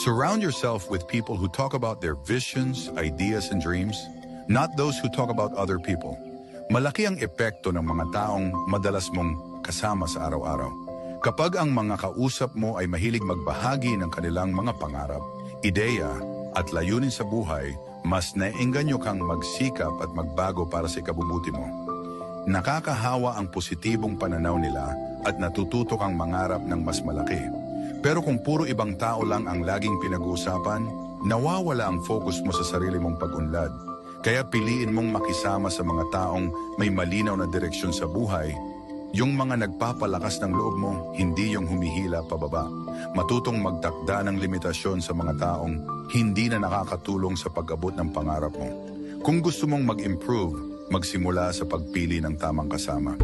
Surround yourself with people who talk about their visions, ideas, and dreams, not those who talk about other people. Malaki ang epekto ng mga taong madalas mong kasama sa araw-araw. Kapag ang mga kausap mo ay mahilig magbahagi ng kanilang mga pangarap, ideya, at layunin sa buhay, mas naengganyo kang magsikap at magbago para sa ikabubuti mo. Nakakahawa ang positibong pananaw nila at natututo kang mangarap ng mas malaki. Pero kung puro ibang tao lang ang laging pinag-uusapan, nawawala ang focus mo sa sarili mong pag-unlad. Kaya piliin mong makisama sa mga taong may malinaw na direksyon sa buhay, yung mga nagpapalakas ng loob mo, hindi yung humihila pababa. Matutong magtakda ng limitasyon sa mga taong hindi na nakakatulong sa pag-abot ng pangarap mo. Kung gusto mong mag-improve, magsimula sa pagpili ng tamang kasama.